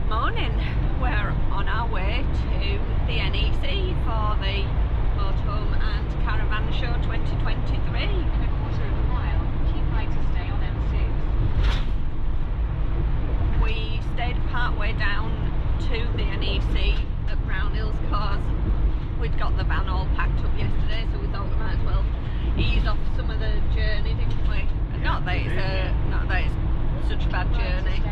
Morning, we're on our way to the NEC for the Motorhome and Caravan Show 2023. In a quarter of a mile, keep right to stay on M6. We stayed part way down to the NEC at Brown Hills because we'd got the van all packed up yesterday, so we thought we might as well ease off some of the journey, didn't we? Not that it's such a bad journey.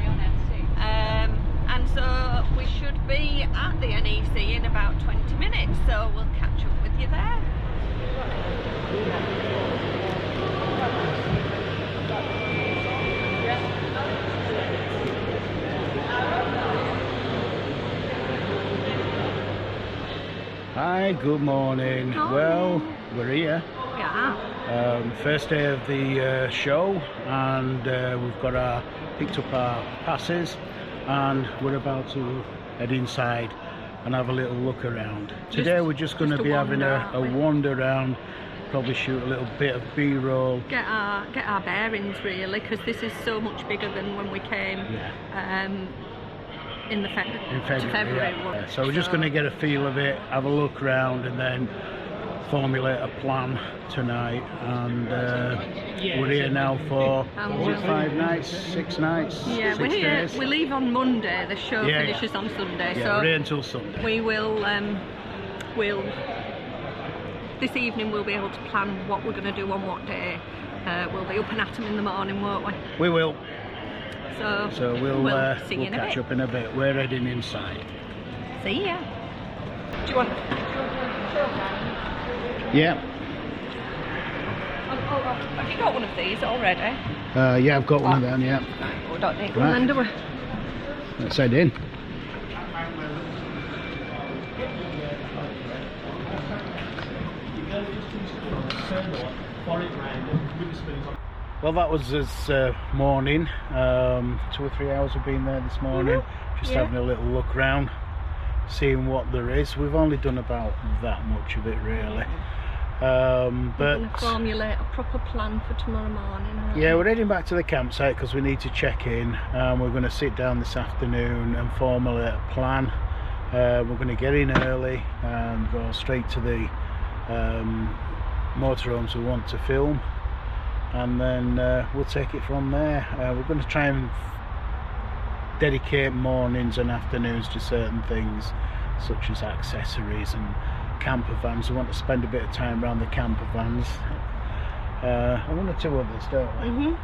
And so we should be at the NEC in about 20 minutes, so we'll catch up with you there. Hi, good morning. Morning. Well, we're here. Yeah. First day of the show, and we've got picked up our passes, and we're about to head inside and have a little look around. Today we're just going to be having a wander around, probably shoot a little bit of B-roll. Get our bearings really, because this is so much bigger than when we came in February. Yeah. So we're just going to get a feel of it, have a look around, and then formulate a plan tonight. And we're here now for 5 nights, 6 nights. Yeah, we're here. Days. We leave on Monday. The show finishes on Sunday. Yeah, so we're here until Sunday. We will. This evening we'll be able to plan what we're going to do on what day. We'll be up and at 'em in the morning, won't we? We will. So we'll catch up in a bit. We're heading inside. See ya. Do you want to show them? Yeah. Have you got one of these already? Yeah, I've got one of them, yeah. We don't need one then, do we? Let's head in. Well, that was this morning. 2 or 3 hours we've been there this morning, just having a little look around, seeing what there is. We've only done about that much of it really. But we're going to formulate a proper plan for tomorrow morning. Yeah, we're heading back to the campsite because we need to check in. We're going to sit down this afternoon and formulate a plan. We're going to get in early and go straight to the motorhomes we want to film, and then we'll take it from there. We're going to try and dedicate mornings and afternoons to certain things, such as accessories and camper vans. We want to spend a bit of time around the camper vans, and 1 or 2 others, don't we?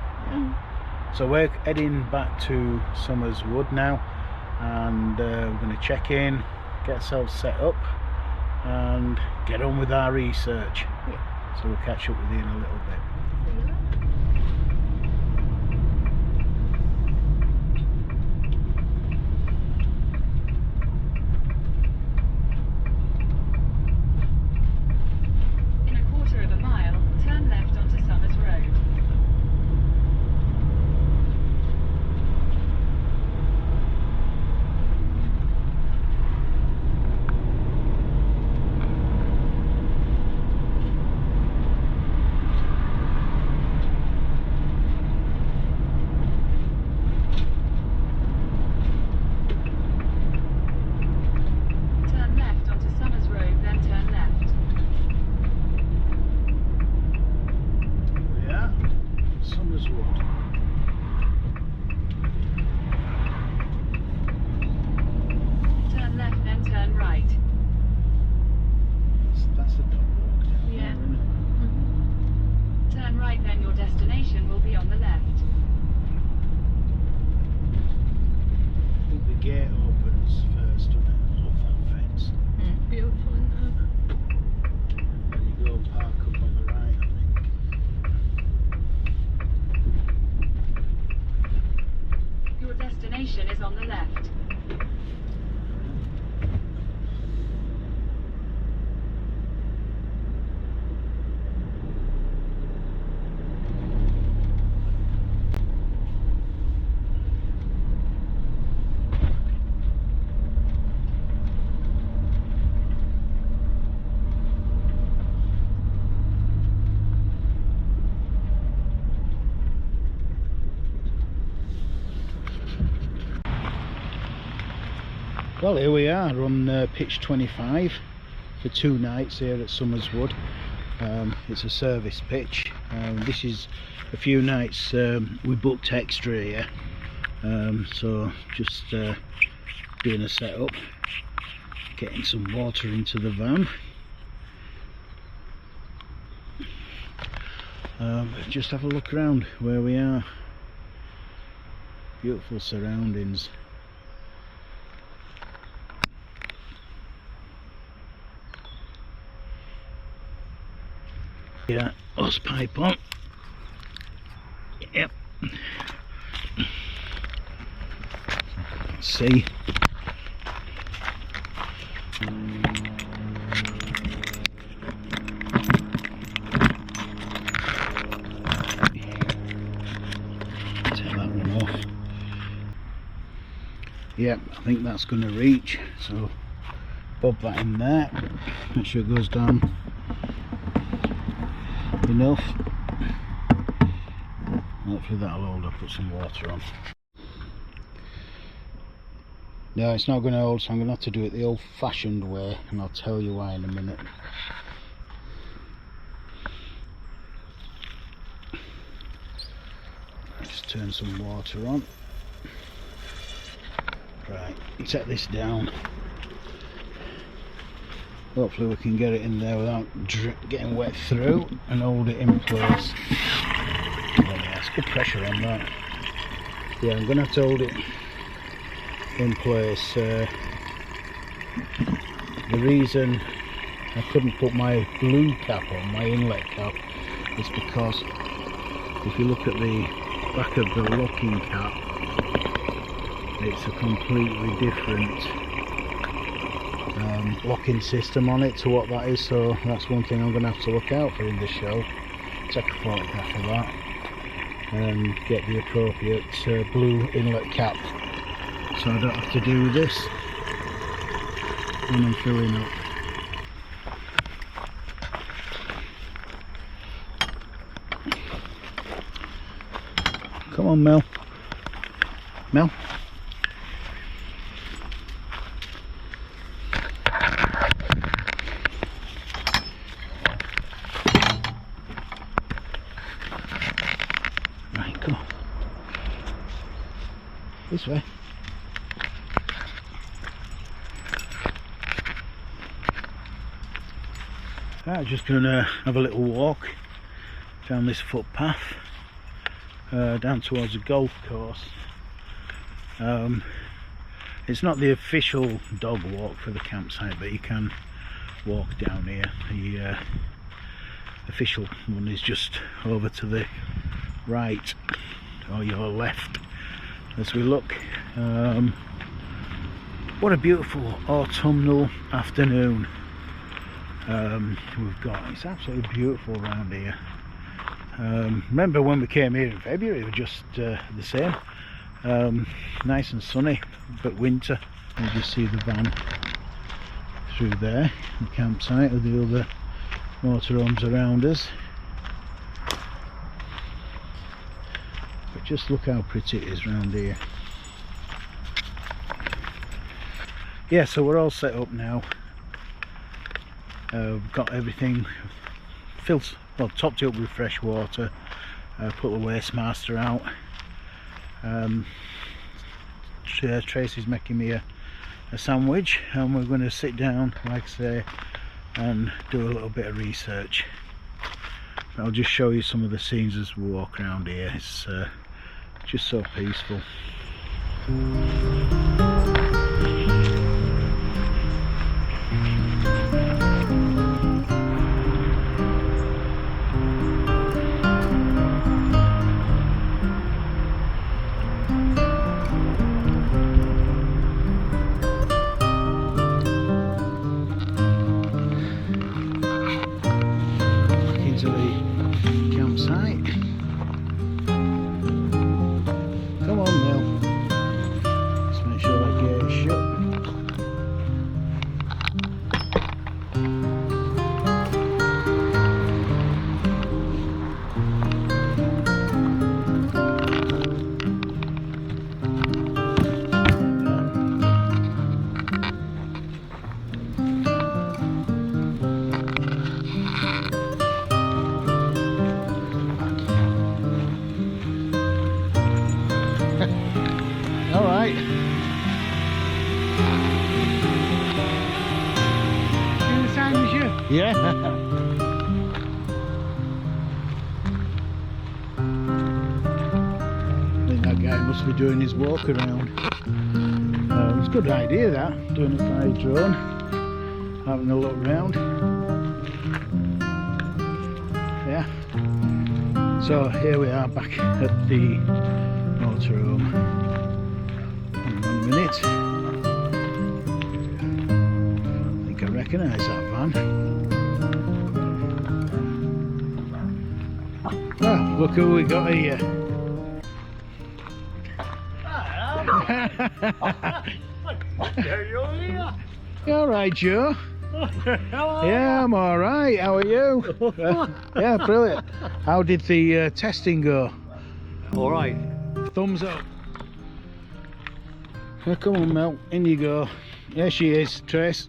So we're heading back to Somers Wood now, and we're going to check in, get ourselves set up, and get on with our research. So we'll catch up with you in a little bit. Is on the left. Well, here we are on pitch 25 for 2 nights here at Summerswood. It's a service pitch. This is a few nights we booked extra here, so just doing a setup, getting some water into the van. Just have a look around where we are. Beautiful surroundings. Yeah, hose pipe on. Yep. Let's see. Take that one off. Yep, I think that's going to reach. So bob that in there. Make sure it goes down enough. Hopefully that'll hold. I'll put some water on. No, it's not going to hold, so I'm going to have to do it the old fashioned way, and I'll tell you why in a minute. Just turn some water on. Right, set this down. Hopefully we can get it in there without getting wet through and hold it in place. Yeah, it's good pressure on that. Yeah, I'm going to have to hold it in place. The reason I couldn't put my blue cap on, my inlet cap, is because if you look at the back of the locking cap, it's a completely different locking system on it to what that is, so that's one thing I'm going to have to look out for in the show. Take a photograph of that and get the appropriate blue inlet cap, so I don't have to do this when I'm filling up. Come on, Mel. Mel. Right, come on. This way. Right, just going to have a little walk down this footpath down towards the golf course. It's not the official dog walk for the campsite, but you can walk down here. The official one is just over to the right or your left as we look. What a beautiful autumnal afternoon we've got. It's absolutely beautiful around here. Remember when we came here in February, it was just the same. Nice and sunny, but winter. You just see the van through there, the campsite with the other motorhomes around us. But just look how pretty it is around here. Yeah, so we're all set up now. We've got everything filled, well, topped it up with fresh water. Put the waste master out. Tracy's making me a sandwich, and we're going to sit down, like I say, and do a little bit of research. I'll just show you some of the scenes as we walk around here. It's just so peaceful. To the campsite. Come on, Neil. Let's make sure Yeah. I think that guy must be doing his walk around. It's a good idea that, doing it by drone, having a look round. Yeah. So here we are back at the motorhome. Hang on a minute. I think I recognise that van. Oh, look who we got here. You alright, Joe? Yeah, I'm alright. How are you? Yeah, brilliant. How did the testing go? Alright. Thumbs up. Oh, come on, Mel. In you go. There she is, Trace.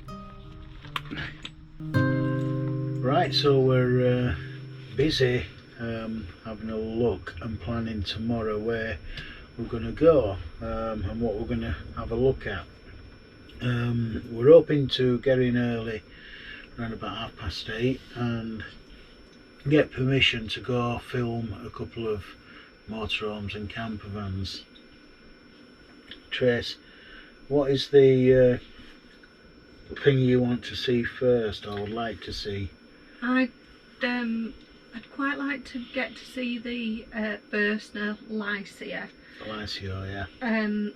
Right, so we're busy having a look and planning tomorrow where we're going to go and what we're going to have a look at. We're hoping to get in early, around about 8:30, and get permission to go film a couple of motorhomes and camper vans. Trace, what is the thing you want to see first, or would like to see? I'd quite like to get to see the Bursner Lycia. Lycio, yeah.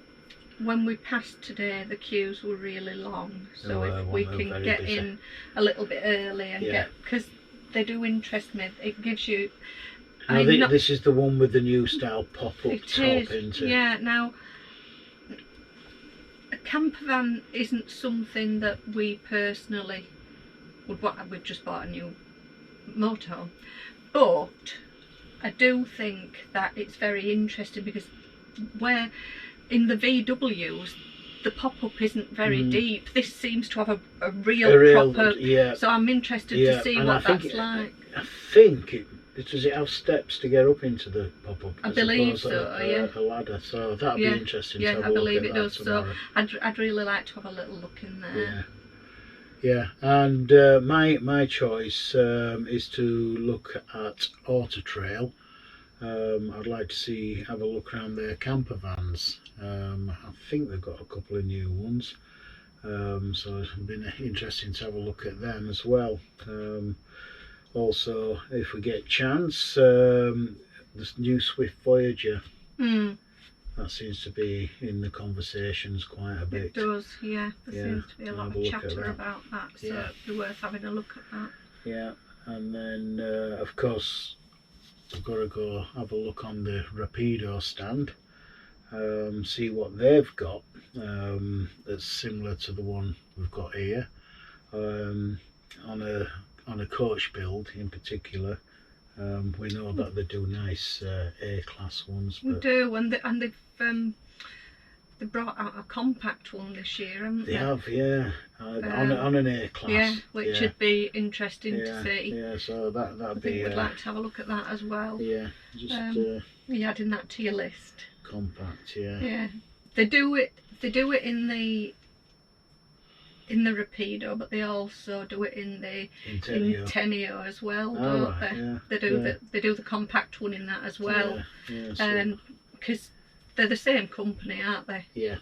When we passed today, the queues were really long, so They were, if we they were can very get busy. in a little bit early and Yeah. because they do interest me. It gives you. Now, this is the one with the new style pop-up It top, is, isn't it? yeah. Now, a camper van isn't something that we personally would want. We've just bought a new motorhome, but I do think that it's very interesting because where in the VWs the pop-up isn't very deep. This seems to have a real proper. Yeah. So I'm interested to see and what I think that's like. I think does it have steps to get up into the pop-up? I believe suppose so, yeah. A ladder, so that'd Yeah, be interesting yeah, to have I a look believe at it that does. tomorrow. So I'd really like to have a little look in there. Yeah, and my choice is to look at Auto Trail. I'd like to have a look around their camper vans. I think they've got a couple of new ones, so it's been interesting to have a look at them as well. Also, if we get a chance, this new Swift Voyager, that seems to be in the conversations quite a bit. It does, yeah. There seems to be a lot have a of look at chatter that. about that, so Yeah. it'd be worth having a look at that. Yeah, and then of course we've got to go have a look on the Rapido stand, see what they've got that's similar to the one we've got here, on a coach build in particular. We know that they do nice A-class ones. We But do, and they brought out a compact one this year, haven't they? they have, yeah, on an A-class. Yeah, which would be interesting to see. Yeah, so that'd I be. think we'd like to have a look at that as well. Yeah, just You're adding that to your list. compact. Yeah. Yeah, they do it in the Rapido, but they also do it in the Tenio as well, don't right, they? yeah, They do the compact one in that as well. Yeah, so, Because they're the same company, aren't they? yeah.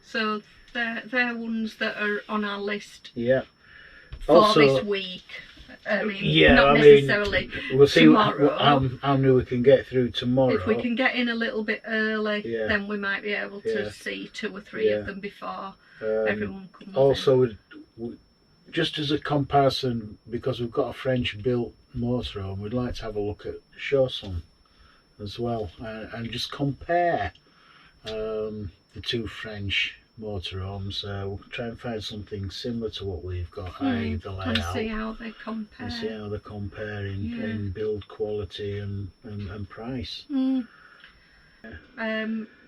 So they're ones that are on our list Yeah. for this week. I mean, yeah, not necessarily we'll see tomorrow. how many we can get through tomorrow. If we can get in a little bit early, Yeah. then we might be able to Yeah. see 2 or 3 Yeah. of them before Um, everyone comes in. also, just as a comparison, because we've got a French-built motorhome, we'd like to have a look at Chausson as well, and just compare the 2 French motorhomes. We'll try and find something similar to what we've got, i.e. the layout, and see how they compare. and see how they compare in build quality and price.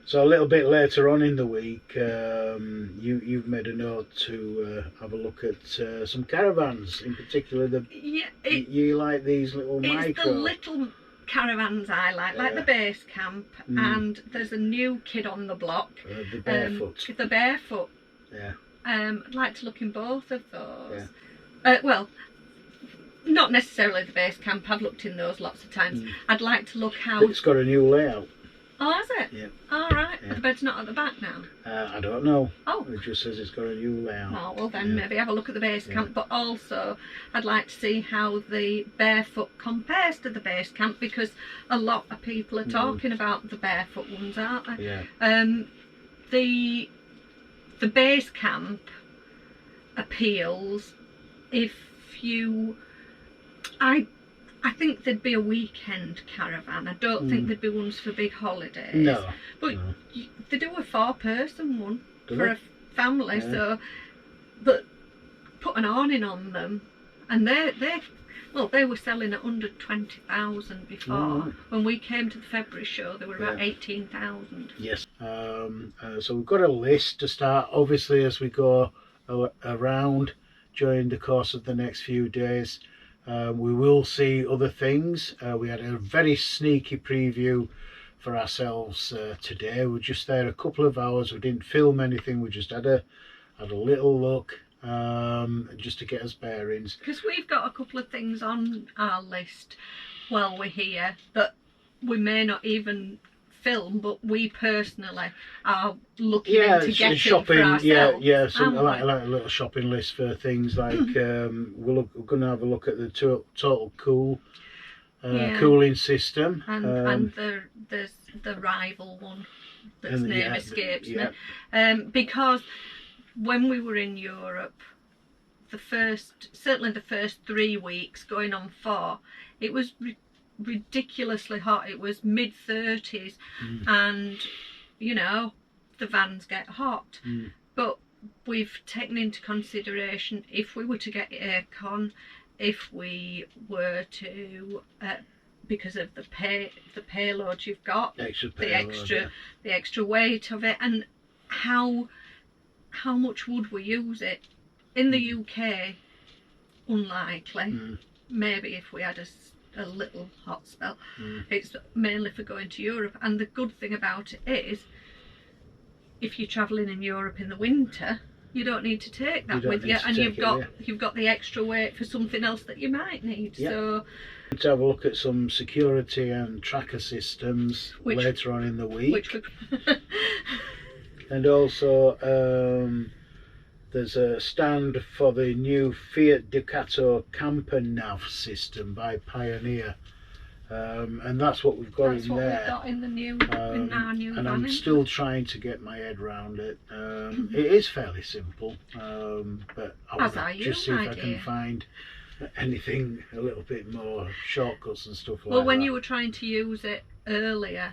So a little bit later on in the week, you've made a note to have a look at some caravans, in particular. You like these little It's micro. the little caravans I like the base camp, and there's a new kid on the block. The barefoot. The barefoot. Yeah. I'd like to look in both of those. Well, not necessarily the base camp. I've looked in those lots of times. I'd like to look how. It's got a new layout. Oh, has it? Yeah. All right. Yeah. The bed's not at the back now. I don't know. Oh. It just says it's got a new layout. Oh, well then Yeah. maybe have a look at the base camp, but also I'd like to see how the barefoot compares to the base camp, because a lot of people are talking about the barefoot ones, aren't they? Yeah. The base camp appeals if you... I think there'd be a weekend caravan. I don't think there'd be ones for big holidays. No. But no. they do a 4-person one Do for they? a family, Yeah. so... But put an awning on them, and they were selling at under 20,000 before. Oh. When we came to the February show, they were about Yeah. 18,000. Yes. So we've got a list to start, obviously, as we go around during the course of the next few days. We will see other things. We had a very sneaky preview for ourselves today. We were just there a couple of hours. We didn't film anything. We just had a little look just to get us bearings. Because we've got a couple of things on our list while we're here that we may not even film, but we personally are looking into getting shopping. for ourselves. Something like a little shopping list for things like we're going to have a look at the total cooling system, and there's the rival one that's name escapes me. Because when we were in Europe, certainly the first 3 weeks, going on 4, it was ridiculously hot. It was mid-30s, and you know, the vans get hot. But we've taken into consideration, if we were to get aircon, if we were to because of the payload you've got, the extra weight of it, and how much would we use it in the UK? Unlikely. Maybe if we had a little hot spell. It's mainly for going to Europe, and the good thing about it is, if you're travelling in Europe in the winter, you don't need to take that with you, and you've got the extra weight for something else that you might need. So to have a look at some security and tracker systems later on in the week, and also there's a stand for the new Fiat Ducato camper nav system by Pioneer, and that's what we've got in there. We've got in the new, in our new and van, I'm still trying to get my head around it. It is fairly simple, but I want to just see if I can find anything a little bit more shortcuts and stuff like that. Well, when you were trying to use it earlier,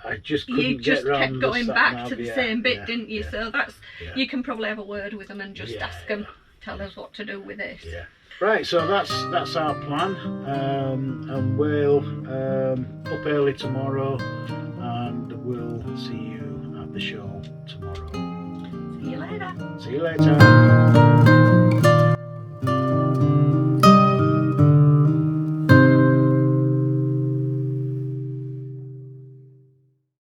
I just couldn't get around kept going back to the same bit, didn't you? Yeah. So that's you can probably have a word with them and just ask them, tell us what to do with this. Yeah. Right, so that's our plan, and we'll up early tomorrow, and we'll see you at the show tomorrow. See you later. See you later.